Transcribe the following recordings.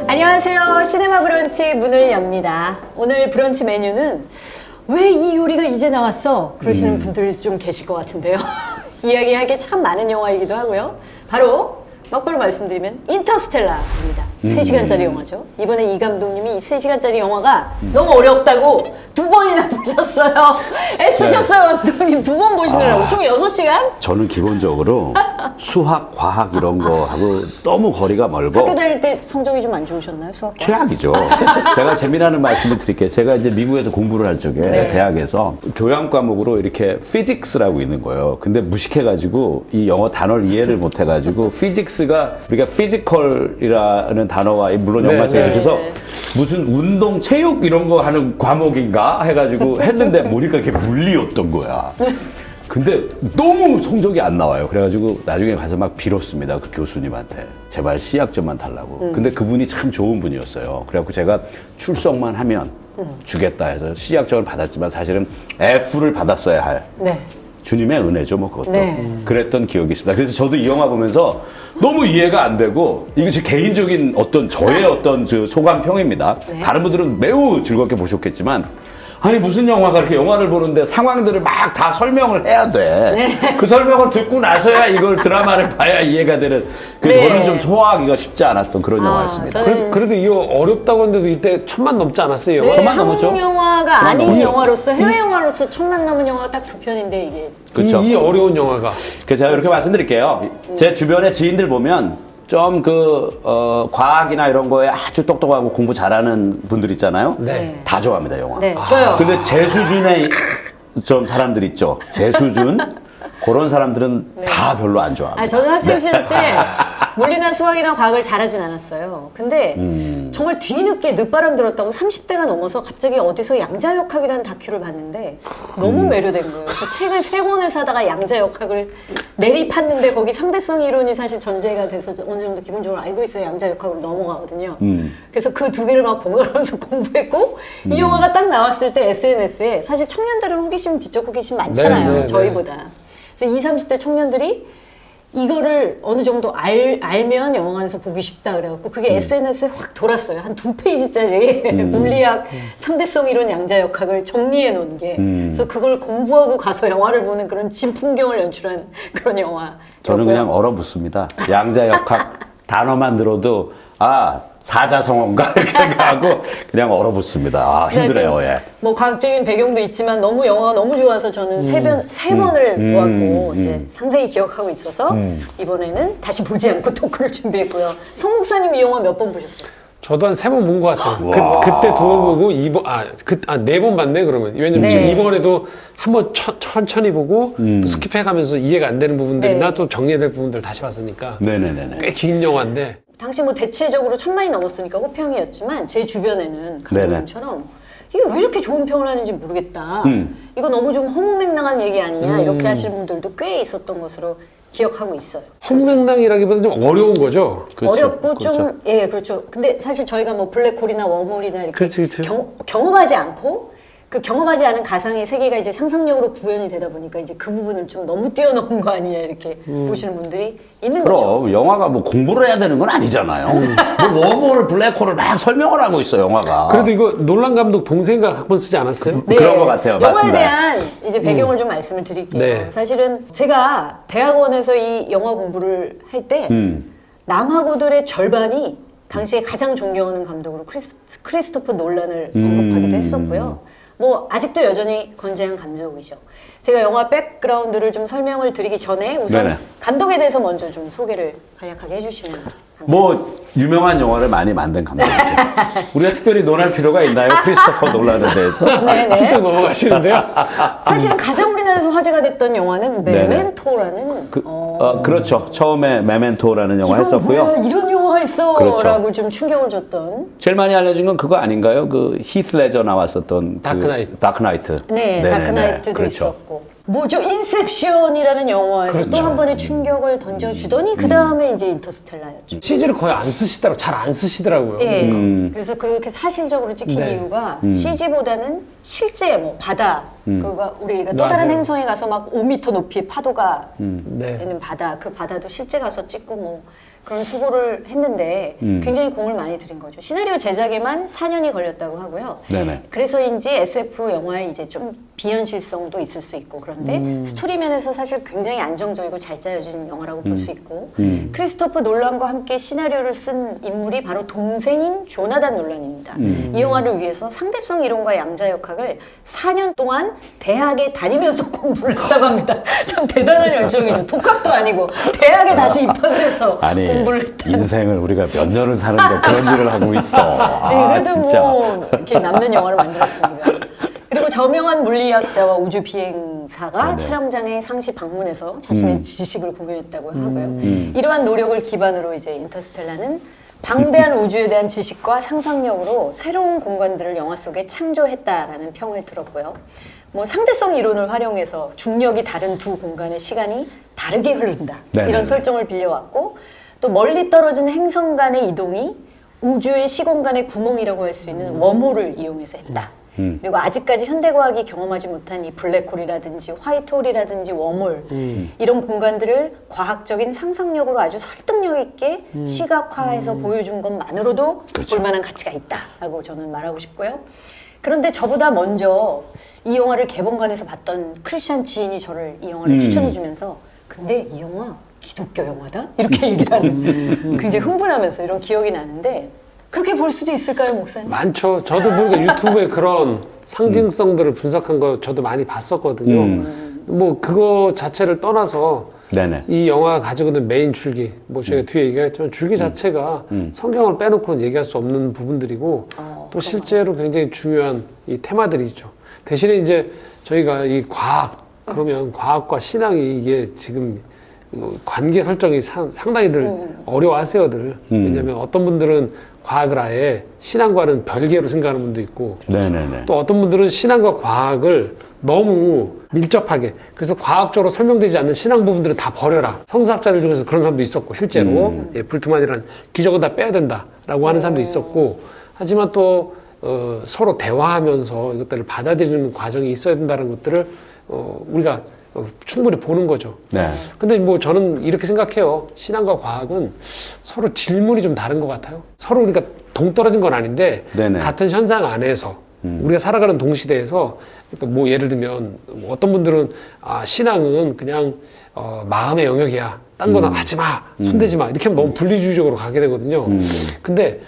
안녕하세요. 시네마 브런치 문을 엽니다. 오늘 브런치 메뉴는 왜 이 요리가 이제 나왔어? 그러시는 분들이 좀 계실 것 같은데요. 이야기하기 참 많은 영화이기도 하고요. 바로 막바로 말씀드리면 인터스텔라입니다. 3시간짜리 영화죠. 이번에 이 감독님이 이 3시간짜리 영화가 너무 어렵다고 2번이나 보셨어요. 애쓰셨어요, 감독님. 2번 보시느라고. 총 6시간? 저는 기본적으로 수학, 과학 이런 거하고 너무 거리가 멀고 학교 다닐 때 성적이 좀 안 좋으셨나요, 수학? 최악이죠. 제가 재미나는 말씀을 드릴게요. 제가 이제 미국에서 공부를 할 적에 대학에서 교양 과목으로 이렇게 피직스라고 있는 거예요. 근데 무식해가지고 이 영어 단어를 이해를 못해가지고 피직스가 우리가 피지컬이라는 단어와 물론 영어 속에서 그래서 무슨 운동, 체육 이런 거 하는 과목인가 해가지고 했는데 보니까 그게 물리였던 거야. 근데 너무 성적이 안 나와요. 그래가지고 나중에 가서 막 빌었습니다. 그 교수님한테. 제발 C학점만 달라고. 근데 그분이 참 좋은 분이었어요. 그래갖고 제가 출석만 하면 주겠다 해서 C학점을 받았지만 사실은 F를 받았어야 할. 네. 주님의 은혜죠, 뭐 그것도. 네. 그랬던 기억이 있습니다. 그래서 저도 이 영화 보면서 너무 이해가 안 되고 이거 제 개인적인 어떤 저의 어떤 소감평입니다. 네. 다른 분들은 매우 즐겁게 보셨겠지만 아니 무슨 영화가 이렇게 영화를 보는데 상황들을 막 다 설명을 해야 돼. 그 설명을 듣고 나서야 이걸 드라마를 봐야 이해가 되는. 그래서 저는 좀 소화하기가 쉽지 않았던 그런 영화였습니다. 그래도 이거 어렵다고 했는데도 이때 1000만 넘지 않았어요? 네, 천만 한국 넘었죠? 영화가 아닌 넘었죠. 영화로서 해외 영화로서 1000만 넘은 영화가 딱 2편인데 이게 그렇죠. 이 어려운 영화가. 그래서 제가 이렇게 말씀드릴게요. 제 주변의 지인들 보면 좀 과학이나 이런 거에 아주 똑똑하고 공부 잘하는 분들 있잖아요. 네. 다 좋아합니다, 영화. 네, 저요. 근데 제 수준의 좀 사람들 있죠. 제 수준 그런 사람들은 다 별로 안 좋아합니다. 아니, 저는 학생 시절 때 물리나 수학이나 과학을 잘하진 않았어요. 근데 정말 뒤늦게 늦바람 들었다고 30대가 넘어서 갑자기 어디서 양자역학이라는 다큐를 봤는데 너무 매료된 거예요. 그래서 책을 3권을 사다가 양자역학을 내리팠는데 거기 상대성 이론이 사실 전제가 돼서 어느 정도 기본적으로 알고 있어야 양자역학으로 넘어가거든요. 그래서 그 2개를 막 번갈아가면서 공부했고 이 영화가 딱 나왔을 때 SNS에 사실 청년들은 호기심, 지적 호기심 많잖아요. 네, 네, 저희보다. 그래서 20, 30대 청년들이 이거를 어느 정도 알면 영화관에서 보기 쉽다 그래갖고 그게 SNS에 확 돌았어요. 한 2페이지짜리 물리학 상대성 이론 양자역학을 정리해 놓은 게 그래서 그걸 공부하고 가서 영화를 보는 그런 진풍경을 연출한 그런 영화. 저는 그냥 얼어붙습니다. 양자역학 단어만 들어도 사자성어인가 이렇게 생각하고 그냥 얼어붙습니다. 힘드네요. 예. 뭐 과학적인 배경도 있지만 너무 영화가 너무 좋아서 저는 세 번을 보았고 이제 상세히 기억하고 있어서 이번에는 다시 보지 않고 토크를 준비했고요. 성 목사님 이 영화 몇 번 보셨어요? 저도 한 3번 본 것 같아요. 그때 2번 보고 4번 봤네, 그러면. 왜냐면 지금 이번에도 한번 천천히 보고 또 스킵해가면서 이해가 안 되는 부분들이나 또 정리될 부분들 다시 봤으니까. 네네네. 꽤 긴 영화인데. 당시 뭐 대체적으로 1000만이 넘었으니까 호평이었지만 제 주변에는 감독님처럼 이게 왜 이렇게 좋은 평을 하는지 모르겠다. 이거 너무 좀 허무맹랑한 얘기 아니냐 이렇게 하시는 분들도 꽤 있었던 것으로 기억하고 있어요. 허무맹랑이라기보다 좀 어려운 거죠. 그렇죠. 어렵고 좀 그렇죠. 근데 사실 저희가 뭐 블랙홀이나 웜홀이나 이렇게 그렇지. 경험하지 않고 그 경험하지 않은 가상의 세계가 이제 상상력으로 구현이 되다 보니까 이제 그 부분을 좀 너무 뛰어넘은 거 아니냐 이렇게 보시는 분들이 있는 거죠. 그럼 영화가 뭐 공부를 해야 되는 건 아니잖아요. 뭐 웜홀, 블랙홀을 막 설명을 하고 있어 영화가. 그래도 이거 놀란 감독 동생과 각본 쓰지 않았어요? 네, 그런 것 같아요. 영화에 맞습니다. 대한 이제 배경을 좀 말씀을 드릴게요. 네. 사실은 제가 대학원에서 이 영화 공부를 할 때 남하고들의 절반이 당시에 가장 존경하는 감독으로 크리스토퍼 놀란을 언급하기도 했었고요. 뭐 아직도 여전히 건재한 감독이죠. 제가 영화 백그라운드를 좀 설명을 드리기 전에 우선 네네. 감독에 대해서 먼저 좀 소개를 간략하게 해주시면 뭐 감사하겠습니다. 유명한 영화를 많이 만든 감독이죠. 우리가 특별히 논할 필요가 있나요? 크리스토퍼 놀란에 대해서? 네네. 진짜 넘어가시는데요? 사실은 가장 우리나라에서 화제가 됐던 영화는 네네. 메멘토라는 그렇죠. 처음에 메멘토라는 영화 이건 했었고요. 뭐야, 이런 영화가 있어 그렇죠. 라고 좀 충격을 줬던 제일 많이 알려진 건 그거 아닌가요? 그 히스 레저 나왔었던 다크나이트. 다크나이트. 네, 네네네. 다크나이트도 그렇죠. 있었고 뭐죠? 인셉션이라는 영화에서 또 한 번의 충격을 던져주더니 그 다음에 이제 인터스텔라였죠. CG를 거의 안 쓰시더라고요. 잘 안 쓰시더라고요. 예. 그래서 그렇게 사실적으로 찍힌 네. 이유가 CG보다는 실제 뭐 바다, 그가 우리가 또 다른 맞아요. 행성에 가서 막 5m 높이의 파도가 네. 되는 바다, 그 바다도 실제 가서 찍고 뭐 그런 수고를 했는데 굉장히 공을 많이 들인 거죠. 시나리오 제작에만 4년이 걸렸다고 하고요. 네네. 그래서인지 SF 영화에 이제 좀 비현실성도 있을 수 있고 그런데 스토리 면에서 사실 굉장히 안정적이고 잘 짜여진 영화라고 볼 수 있고 크리스토퍼 놀란과 함께 시나리오를 쓴 인물이 바로 동생인 조나단 놀란입니다. 이 영화를 위해서 상대성 이론과 양자역학을 4년 동안 대학에 다니면서 공부를 했다고 합니다. 참 대단한 열정이죠. 독학도 아니고 대학에 다시 입학을 해서 아니, 공부를 했다. 인생을 우리가 몇 년을 사는데 그런 일을 하고 있어. 네, 그래도 진짜. 뭐 이렇게 남는 영화를 만들었습니다. 그리고 저명한 물리학자와 우주 비행사가 네네. 촬영장에 상시 방문해서 자신의 지식을 공유했다고 하고요. 이러한 노력을 기반으로 이제 인터스텔라는 방대한 우주에 대한 지식과 상상력으로 새로운 공간들을 영화 속에 창조했다라는 평을 들었고요. 뭐 상대성 이론을 활용해서 중력이 다른 두 공간의 시간이 다르게 흐른다. 네네네. 이런 설정을 빌려왔고 또 멀리 떨어진 행성 간의 이동이 우주의 시공간의 구멍이라고 할 수 있는 웜홀을 이용해서 했다. 그리고 아직까지 현대과학이 경험하지 못한 이 블랙홀이라든지 화이트홀이라든지 웜홀 이런 공간들을 과학적인 상상력으로 아주 설득력 있게 시각화해서 보여준 것만으로도 그렇죠. 볼만한 가치가 있다라고 저는 말하고 싶고요. 그런데 저보다 먼저 이 영화를 개봉관에서 봤던 크리스찬 지인이 저를 이 영화를 추천해주면서 근데 이 영화 기독교 영화다? 이렇게 얘기를 하는 굉장히 흥분하면서 이런 기억이 나는데 그렇게 볼 수도 있을까요, 목사님? 많죠. 저도 보니까 유튜브에 그런 상징성들을 분석한 거 저도 많이 봤었거든요. 뭐 그거 자체를 떠나서 네네. 이 영화가 가지고 있는 메인 줄기, 뭐 제가 뒤에 얘기했지만 줄기 자체가 성경을 빼놓고는 얘기할 수 없는 부분들이고 또 실제로 굉장히 중요한 이 테마들이죠. 대신에 이제 저희가 이 과학, 그러면 과학과 신앙이 이게 지금 관계 설정이 상당히들 어려워하세요들. 왜냐면 어떤 분들은 과학을 아예 신앙과는 별개로 생각하는 분도 있고 네네네. 또 어떤 분들은 신앙과 과학을 너무 밀접하게 그래서 과학적으로 설명되지 않는 신앙 부분들은 다 버려라. 성사학자들 중에서 그런 사람도 있었고 실제로 예, 불투만이라는 기적은 다 빼야 된다라고 하는 사람도 있었고 하지만 또 서로 대화하면서 이것들을 받아들이는 과정이 있어야 된다는 것들을 우리가 충분히 보는 거죠. 네. 근데 뭐 저는 이렇게 생각해요. 신앙과 과학은 서로 질문이 좀 다른 것 같아요. 서로 우리가 동떨어진 건 아닌데 네네. 같은 현상 안에서 우리가 살아가는 동시대에서 그러니까 뭐 예를 들면 어떤 분들은 신앙은 그냥 마음의 영역이야. 딴 거는 하지 마. 손대지 마. 이렇게 하면 너무 분리주의적으로 가게 되거든요. 근데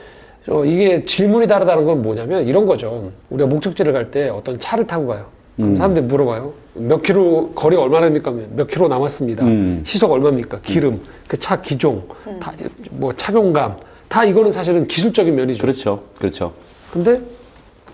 이게 질문이 다르다는 건 뭐냐면 이런 거죠. 우리가 목적지를 갈 때 어떤 차를 타고 가요. 그럼 사람들이 물어봐요. 몇 킬로, 거리가 얼마나 됩니까? 몇 킬로 남았습니다. 시속 얼마입니까? 기름, 그 차 기종, 다, 뭐 착용감, 다 이거는 사실은 기술적인 면이죠. 그렇죠. 그렇죠. 근데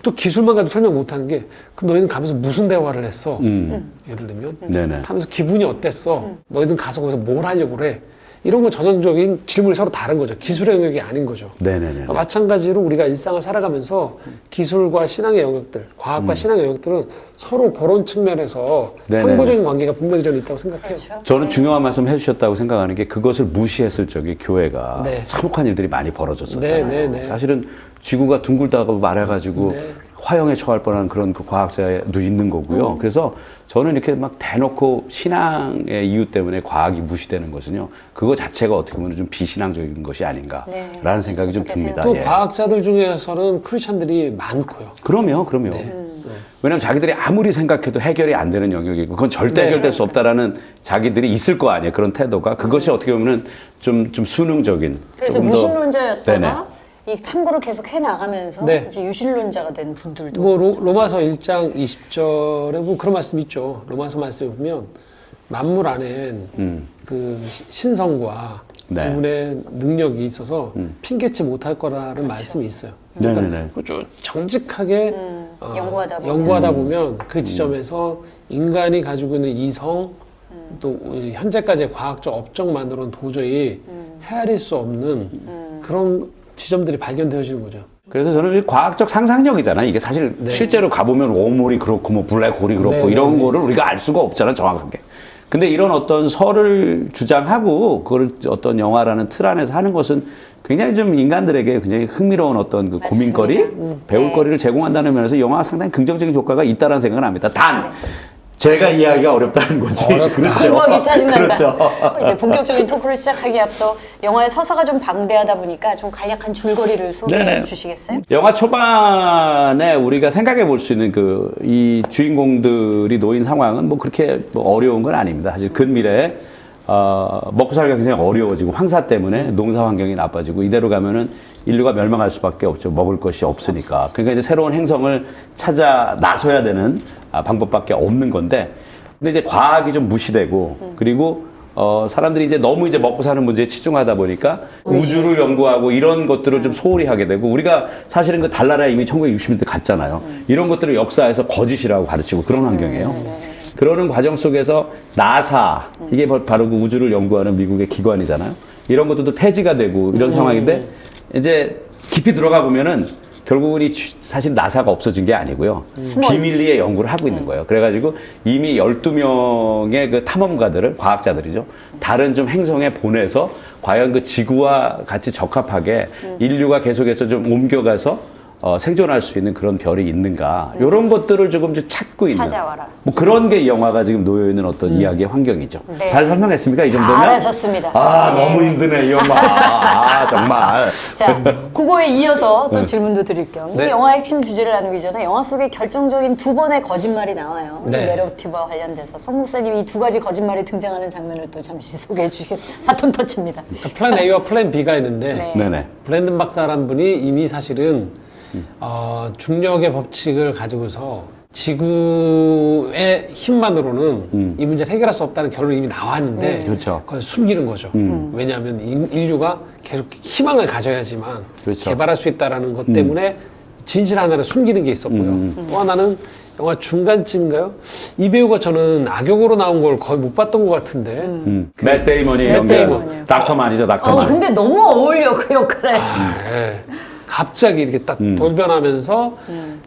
또 기술만 가지고 설명 못 하는 게, 그럼 너희는 가면서 무슨 대화를 했어? 예를 들면. 네네. 하면서 기분이 어땠어? 너희는 가서 거기서 뭘 하려고 그래? 이런 건 전형적인 질문이 서로 다른 거죠. 기술의 영역이 아닌 거죠. 네네네. 그러니까 마찬가지로 우리가 일상을 살아가면서 기술과 신앙의 영역들, 과학과 신앙의 영역들은 서로 그런 측면에서 네네. 상호적인 관계가 분명히 저는 있다고 생각해요. 그렇죠. 저는 중요한 말씀 해주셨다고 생각하는 게 그것을 무시했을 적에 교회가 네. 참혹한 일들이 많이 벌어졌었잖아요. 네, 네, 네. 사실은 지구가 둥글다고 말해가지고 네. 화형에 처할 뻔한 그런 그 과학자도 있는 거고요. 그래서 저는 이렇게 막 대놓고 신앙의 이유 때문에 과학이 무시되는 것은요. 그거 자체가 어떻게 보면 좀 비신앙적인 것이 아닌가라는 생각이 좀 그렇게 듭니다. 또 예. 과학자들 중에서는 크리스찬들이 많고요. 그럼요. 네. 왜냐하면 자기들이 아무리 생각해도 해결이 안 되는 영역이고 그건 절대 네. 해결될 수 없다라는 자기들이 있을 거 아니에요. 그런 태도가. 그것이 어떻게 보면 좀 수능적인. 그래서 조금 더- 무신론자였다가 네네. 이 탐구를 계속 해나가면서 네. 이제 유신론자가 된 분들도 뭐 로마서 1장 20절에 뭐 그런 말씀이 있죠. 로마서 말씀에 보면 만물 안엔 그 신성과 네. 그분의 능력이 있어서 핑계치 못할 거라는 말씀이 있어요. 네네네. 그러니까 쭉 정직하게 연구하다 보면 그 지점에서 인간이 가지고 있는 이성 또 현재까지의 과학적 업적만으로는 도저히 헤아릴 수 없는 그런 지점들이 발견되어지는 거죠. 그래서 저는 이 과학적 상상력이잖아요. 이게 사실 실제로 가보면 웜홀이 그렇고 뭐 블랙홀이 그렇고 네, 이런 네. 거를 우리가 알 수가 없잖아요. 정확하게. 근데 이런 어떤 설을 주장하고 그걸 어떤 영화라는 틀 안에서 하는 것은 굉장히 좀 인간들에게 굉장히 흥미로운 어떤 그 맞습니다. 고민거리, 배울 네. 거리를 제공한다는 면에서 영화가 상당히 긍정적인 효과가 있다는 생각은 합니다. 단 제가 이해하기가 어렵다는 거지. 그렇죠. 공부하기 짜증난다. 그렇죠. 이제 본격적인 토크를 시작하기에 앞서 영화의 서사가 좀 방대하다 보니까 좀 간략한 줄거리를 소개해 네네. 주시겠어요? 영화 초반에 우리가 생각해 볼 수 있는 이 주인공들이 놓인 상황은 뭐 그렇게 뭐 어려운 건 아닙니다. 사실 근미래에 먹고 살기가 굉장히 어려워지고 황사 때문에 농사 환경이 나빠지고 이대로 가면은 인류가 멸망할 수밖에 없죠. 먹을 것이 없으니까. 그러니까 이제 새로운 행성을 찾아 나서야 되는 방법밖에 없는 건데, 근데 이제 과학이 좀 무시되고, 그리고 사람들이 이제 너무 이제 먹고 사는 문제에 치중하다 보니까 우주를 연구하고 이런 것들을 좀 소홀히 하게 되고, 우리가 사실은 그 달나라에 이미 1960년대 갔잖아요. 이런 것들을 역사에서 거짓이라고 가르치고 그런 환경이에요. 그러는 과정 속에서 나사, 이게 바로 그 우주를 연구하는 미국의 기관이잖아요. 이런 것들도 폐지가 되고 이런 상황인데, 이제 깊이 들어가 보면은 결국은 사실 나사가 없어진 게 아니고요. 비밀리에 연구를 하고 있는 거예요. 그래가지고 이미 12명의 그 탐험가들을, 과학자들이죠. 다른 좀 행성에 보내서 과연 그 지구와 같이 적합하게 인류가 계속해서 좀 옮겨가서 생존할 수 있는 그런 별이 있는가. 이런 것들을 조금 찾고 있는. 찾아와라. 뭐 그런 게 이 영화가 지금 놓여있는 어떤 이야기의 환경이죠. 네. 잘 설명했습니까? 이 정도면? 잘하셨습니다. 너무 힘드네, 이 영화. 정말. 자, 그거에 이어서 또 질문도 드릴 겸 이 네. 영화의 핵심 주제를 나누기 전에 영화 속에 결정적인 두 번의 거짓말이 나와요. 네. 이 내러티브와 관련돼서 송 목사님이 이 두 가지 거짓말이 등장하는 장면을 또 잠시 소개해 주시겠습니다. 바톤 터치입니다. 그러니까 플랜 A와 플랜 B가 있는데 네. 네네. 브랜든 박사라는 분이 이미 사실은 중력의 법칙을 가지고서 지구의 힘만으로는 이 문제를 해결할 수 없다는 결론이 이미 나왔는데 그렇죠. 그걸 숨기는 거죠. 왜냐하면 인류가 계속 희망을 가져야지만 그렇죠. 개발할 수 있다는 것 때문에 진실 하나를 숨기는 게 있었고요. 또 하나는 영화 중간쯤인가요? 이 배우가 저는 악역으로 나온 걸 거의 못 봤던 것 같은데 맷 데이먼이 맷 연기한 데이먼이요. 닥터만이죠, 닥터만. 근데 너무 어울려 그 역할에. 예. 갑자기 이렇게 딱 돌변하면서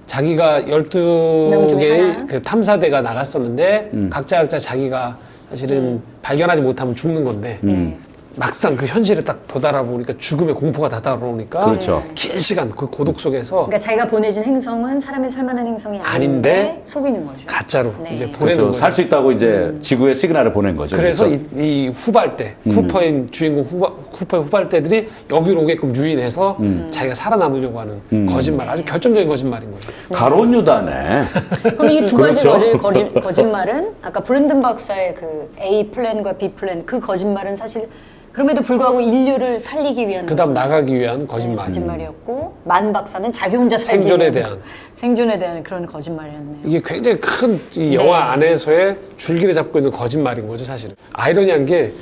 자기가 명 중에 12개의 하나. 그 탐사대가 나갔었는데 각자 자기가 사실은 발견하지 못하면 죽는 건데 막상 그 현실에 딱 도달하 보니까 죽음의 공포가 다가오니까 그렇죠. 긴 시간 그 고독 속에서 그러니까 자기가 보내진 행성은 사람이 살만한 행성이 아닌데 아닌데 속이는 거죠. 가짜로 네. 이제 보내는 그렇죠. 거예요. 살 수 있다고 이제 지구에 시그널을 보낸 거죠. 그래서 그렇죠? 이 후발대, 쿠퍼인 주인공 쿠퍼의 후발대들이 여기로 오게끔 유인해서 자기가 살아남으려고 하는 거짓말, 아주 결정적인 거짓말인 거죠. 가론 유다네. 그럼 이 두 가지 그렇죠. 거짓말은 아까 브랜든 박사의 그 A 플랜과 B 플랜 그 거짓말은 사실 그럼에도 불구하고 인류를 살리기 위한 그다음 나가기 위한 거짓말. 거짓말이었고 만 박사는 자기 혼자 살기 생존에 위한 대한. 생존에 대한 그런 거짓말이었네요. 이게 굉장히 큰 이 영화 안에서의 줄기를 잡고 있는 거짓말인 거죠, 사실은. 아이러니한 게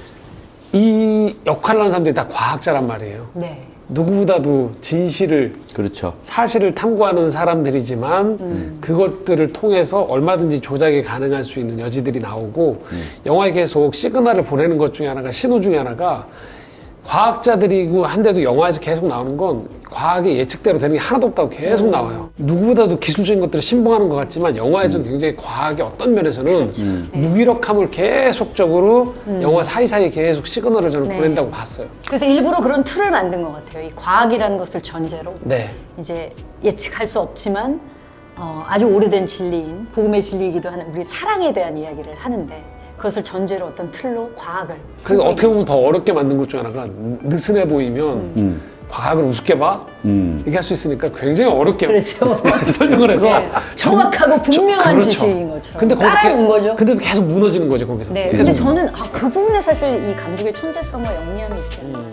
이 역할을 하는 사람들이 다 과학자란 말이에요. 네. 누구보다도 진실을, 그렇죠. 사실을 탐구하는 사람들이지만 그것들을 통해서 얼마든지 조작이 가능할 수 있는 여지들이 나오고 영화에 계속 시그널을 보내는 것 중에 하나가, 신호 중에 하나가 과학자들이고 한데도 영화에서 계속 나오는 건 과학의 예측대로 되는 게 하나도 없다고 계속 나와요. 누구보다도 기술적인 것들을 신봉하는 것 같지만 영화에서는 굉장히 과학의 어떤 면에서는 무기력함을 계속적으로 영화 사이사이에 계속 시그널을 저는 보낸다고 봤어요. 그래서 일부러 그런 틀을 만든 것 같아요. 이 과학이라는 것을 전제로 네. 이제 예측할 수 없지만 아주 오래된 진리인 복음의 진리이기도 하는 우리 사랑에 대한 이야기를 하는데 그것을 전제로 어떤 틀로 과학을 그래서 어떻게 보면 더 어렵게 만든 것 중에 하나가 느슨해 보이면 과학을 우습게 봐? 이렇게 할 수 있으니까 굉장히 어렵게 그렇죠. 설명을 해서 네. 정확하고 분명한 그렇죠. 지식인 것처럼 근데 거기서 따라온 거죠. 근데도 계속 무너지는 거죠, 거기서. 네, 계속. 근데 저는 그 부분에 사실 이 감독의 천재성과 영리함이 있지 않나.